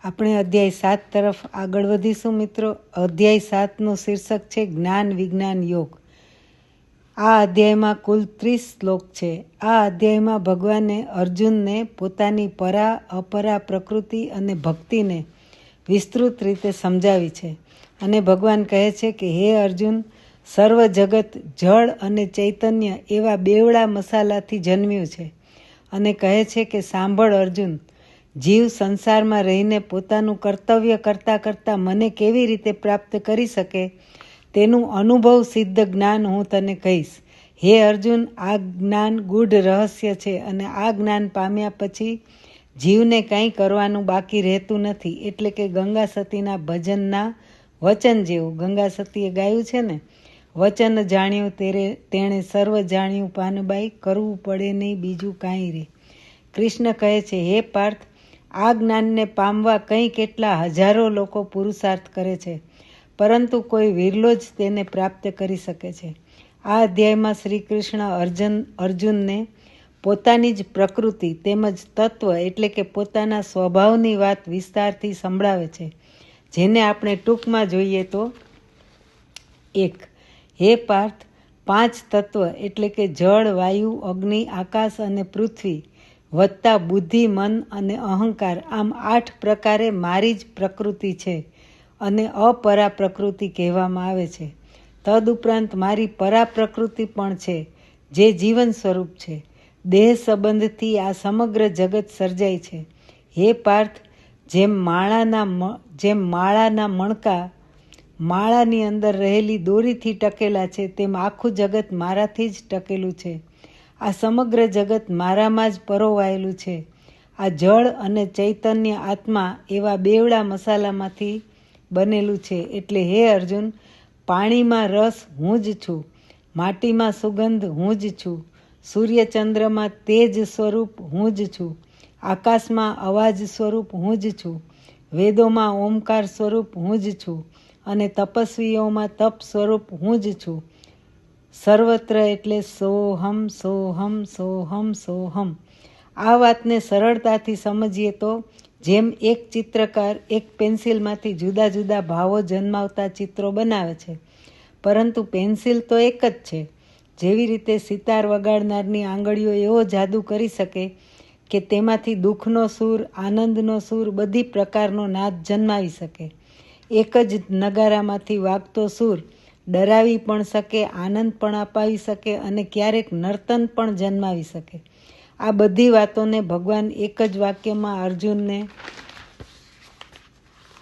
આપણે અધ્યાય 7 તરફ આગળ વધીશું મિત્રો. અધ્યાય 7નું શીર્ષક છે જ્ઞાન વિજ્ઞાન યોગ. આ અધ્યાયમાં કુલ 30 શ્લોક છે. આ અધ્યાયમાં ભગવાને અર્જુનને પોતાની પરા અપરા પ્રકૃતિ અને ભક્તિને વિસ્તૃત રીતે સમજાવી છે. અને ભગવાન કહે છે કે હે અર્જુન, સર્વ જગત જળ અને ચૈતન્ય એવા બેવડા મસાલાથી જન્મ્યું છે. અને કહે છે કે સાંભળ અર્જુન, જીવ સંસારમાં રહીને પોતાનું કર્તવ્ય કરતાં કરતાં મને કેવી રીતે પ્રાપ્ત કરી શકે તેનું અનુભવ સિદ્ધ જ્ઞાન હું તને કહીશ. હે અર્જુન, આ જ્ઞાન ગૂઢ રહસ્ય છે અને આ જ્ઞાન પામ્યા પછી જીવને કંઈ કરવાનું બાકી રહેતું નથી. એટલે કે ગંગા સતીના ભજનના વચન જેવું. ગંગા સતીએ ગાયું છે ને, વચન જાણ્યું તેણે સર્વ જાણ્યું પાનબાઈ, કરવું પડે નહીં બીજું કાંઈ રે. કૃષ્ણ કહે છે હે પાર્થ, આ જ્ઞાનને પામવા કંઈ કેટલા હજારો લોકો પુરુષાર્થ કરે છે, પરંતુ કોઈ વિરલો જ તેને પ્રાપ્ત કરી શકે છે. આ અધ્યાયમાં શ્રી કૃષ્ણ અર્જુનને પોતાની જ પ્રકૃતિ તેમજ તત્વ એટલે કે પોતાના સ્વભાવની વાત વિસ્તારથી સંભળાવે છે, જેને આપણે ટૂંકમાં જોઈએ તો 1. હે પાર્થ, 5 તત્વ એટલે કે જળ, વાયુ, અગ્નિ, આકાશ અને પૃથ્વી વત્તા બુદ્ધિ, મન અને અહંકાર, આમ 8 પ્રકારે મારી જ પ્રકૃતિ છે અને અપરા પ્રકૃતિ કહેવામાં આવે છે. તદુપરાંત મારી પરા પ્રકૃતિ પણ છે, જે જીવન સ્વરૂપ છે. દેહ સંબંધથી આ સમગ્ર જગત સર્જાય છે. હે પાર્થ, જેમ માળાના મણકા માળાની અંદર રહેલી દોરીથી ટકેલા છે, તેમ આખું જગત મારાથી જ ટકેલું છે. આ સમગ્ર જગત મારામાં જ પરોવાયેલું છે. આ જળ અને ચૈતન્ય આત્મા એવા બેવડા મસાલામાંથી બનેલું છે. એટલે હે અર્જુન, પાણીમાં રસ હું જ છું, માટીમાં સુગંધ હું જ છું, સૂર્યચંદ્રમાં તેજ સ્વરૂપ હું જ છું, આકાશમાં અવાજ સ્વરૂપ હું જ છું, વેદોમાં ઓમકાર સ્વરૂપ હું જ છું અને તપસ્વીઓમાં તપ સ્વરૂપ હું જ છું. સર્વત્ર એટલે સોહમ સોહમ સોહમ સોહમ. આ વાતને સરળતાથી સમજીએ તો જેમ એક ચિત્રકાર એક પેન્સિલમાંથી જુદા જુદા ભાવો જન્માવતા ચિત્રો બનાવે છે, પરંતુ પેન્સિલ તો એક જ છે. જેવી રીતે સિતાર વગાડનારની આંગળીઓ એવો જાદુ કરી શકે કે તેમાંથી દુઃખનો સૂર, આનંદનો સૂર, બધી પ્રકારનો નાદ જન્માવી શકે. એક જ નગારામાંથી વાગતો સૂર ડરાવી પણ શકે, આનંદ પણ અપાવી શકે અને ક્યારેક નર્તન પણ જન્માવી શકે. આ બધી વાતોને ભગવાન એક જ વાક્યમાં અર્જુનને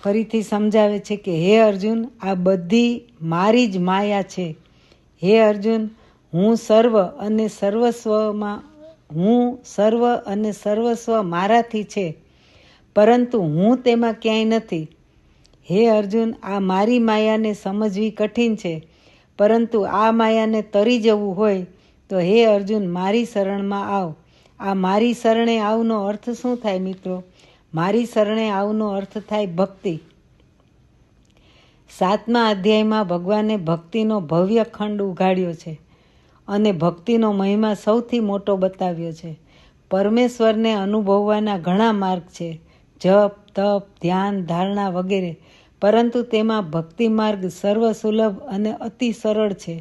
ફરીથી સમજાવે છે કે હે અર્જુન, આ બધી મારી જ માયા છે. હે અર્જુન, હું સર્વ અને સર્વસ્વ મારાથી છે, પરંતુ હું તેમાં ક્યાંય નથી. હે અર્જુન, આ મારી માયાને સમજવી કઠિન છે, પરંતુ આ માયાને તરી જવું હોય તો હે અર્જુન, મારી શરણમાં આવ. આ મારી શરણે આવનો અર્થ શું થાય મિત્રો? મારી શરણે આવનો અર્થ થાય ભક્તિ. 7મા અધ્યાયમાં ભગવાને ભક્તિનો ભવ્ય ખંડ ઉઘાડ્યો છે અને ભક્તિનો મહિમા સૌથી મોટો બતાવ્યો છે. પરમેશ્વરને અનુભવવાના ઘણા માર્ગ છે, જપ, તપ, ધ્યાન, ધારણા વગેરે, પરંતુ તેમાં ભક્તિ માર્ગ સર્વસુલભ અને અતિ સરળ છે.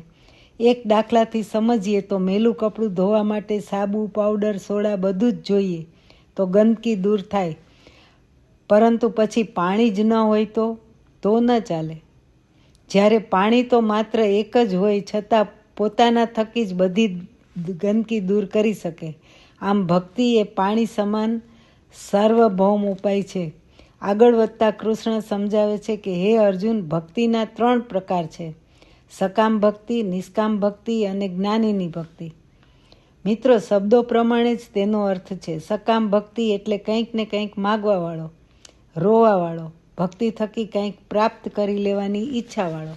એક દાખલાથી સમજીએ તો મેલું કપડું ધોવા માટે સાબુ, પાવડર, સોડા બધું જ જોઈએ તો ગંદકી દૂર થાય, પરંતુ પછી પાણી જ ન હોય તો ન ચાલે. જ્યારે પાણી તો માત્ર એક જ હોય છતાં પોતાના થકી જ બધી ગંદકી દૂર કરી શકે. આમ ભક્તિ એ પાણી સમાન સાર્વભૌમ ઉપાય છે. આગળ વધતા કૃષ્ણ સમજાવે છે કે હે અર્જુન, ભક્તિના 3 પ્રકાર છે: સકામ ભક્તિ, નિષ્કામ ભક્તિ અને જ્ઞાનીની ભક્તિ. મિત્રો, શબ્દો પ્રમાણે જ તેનો અર્થ છે. સકામ ભક્તિ એટલે કંઈક ને કંઈક માગવાવાળો, રોવાવાળો, ભક્તિ થકી કંઈક પ્રાપ્ત કરી લેવાની ઈચ્છાવાળો.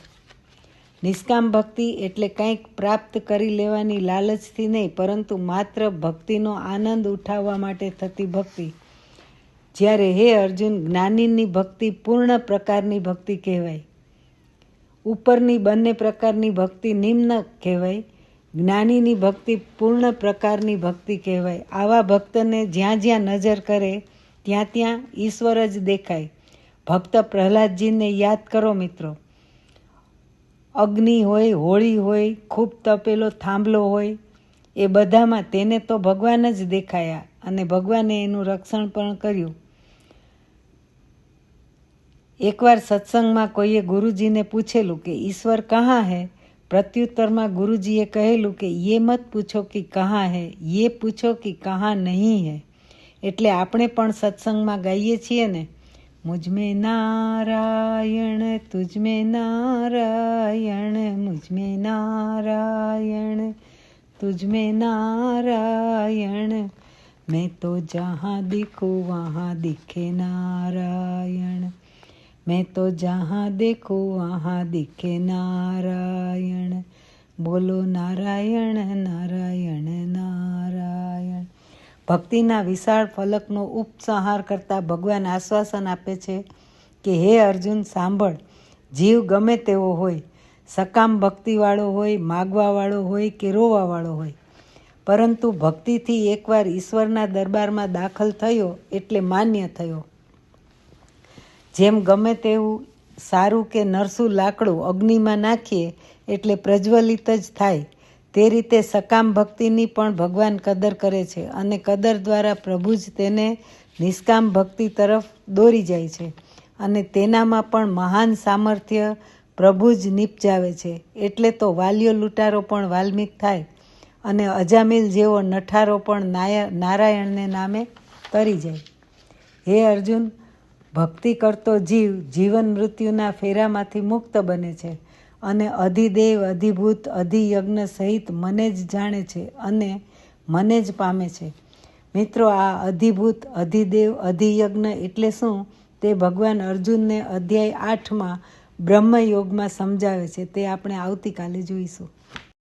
નિષ્કામ ભક્તિ એટલે કંઈક પ્રાપ્ત કરી લેવાની લાલચથી નહીં, પરંતુ માત્ર ભક્તિનો આનંદ ઉઠાવવા માટે થતી ભક્તિ. જ્યારે હે અર્જુન, જ્ઞાનીની ભક્તિ પૂર્ણ પ્રકારની ભક્તિ કહેવાય. ઉપરની બંને પ્રકારની ભક્તિ નિમ્ન કહેવાય. જ્ઞાનીની ભક્તિ પૂર્ણ પ્રકારની ભક્તિ કહેવાય. આવા ભક્તને જ્યાં જ્યાં નજર કરે ત્યાં ઈશ્વર જ દેખાય. ભક્ત પ્રહલાદજીને યાદ કરો મિત્રો. અગ્નિ હોય, હોળી હોય, ખૂબ તપેલો થાંભલો હોય, એ બધામાં તેને તો ભગવાન જ દેખાયા અને ભગવાને એનું રક્ષણ પણ કર્યું. એકવાર સત્સંગમાં કોઈએ ગુરુજીને પૂછેલું કે ઈશ્વર કहाँ હૈ? પ્રત્યુત્તરમાં ગુરુજીએ કહેલું કે ये મત પૂછો કે કहाँ હૈ, ये પૂછો કે કहाँ નહીં હૈ. એટલે આપણે પણ સત્સંગમાં ગાઈએ છીએ ને, મુझ में नारायण तुझ में नारायण, मुझ में नारायण तुझ में नारायण, मैं तो जहाँ दिखूँ वहाँ दिखे नारायण, मैं तो जहाँ देखूँ वहाँ दिखे नारायण, बोलो नारायण नारायण नारायण. ભક્તિના વિશાળ ફલકનો ઉપસંહાર કરતા ભગવાન આશ્વાસન આપે છે કે હે અર્જુન સાંભળ, જીવ ગમે તેવો હોય, સકામ ભક્તિવાળો હોય, માગવાવાળો હોય કે રોવાવાળો હોય, પરંતુ ભક્તિથી એકવાર ઈશ્વરના દરબારમાં દાખલ થયો એટલે માન્ય થયો. જેમ ગમે તેવું સારું કે નરસું લાકડું અગ્નિમાં નાખીએ એટલે પ્રજ્વલિત જ થાય, તે રીતે સકામ ભક્તિની પણ ભગવાન કદર કરે છે અને કદર દ્વારા પ્રભુ જ તેને નિષ્કામ ભક્તિ તરફ દોરી જાય છે અને તેનામાં પણ મહાન સામર્થ્ય પ્રભુ જ નિપજાવે છે. એટલે તો વાલિયો લૂંટારો પણ વાલ્મીક થાય અને અજામિલ જેવો નઠારો પણ નારાયણને નામે તરી જાય. હે અર્જુન, ભક્તિ કરતો જીવ જીવન મૃત્યુના ફેરામાંથી મુક્ત બને છે અને અધિદેવ, અધિભૂત, અધિયજ્ઞ સહિત મને જ જાણે છે અને મને જ પામે છે. મિત્રો, આ અધિભૂત, અધિદેવ, અધિયજ્ઞ એટલે શું તે ભગવાન અર્જુનને અધ્યાય 8માં બ્રહ્મયોગમાં સમજાવે છે. તે આપણે આવતીકાલે જોઈશું.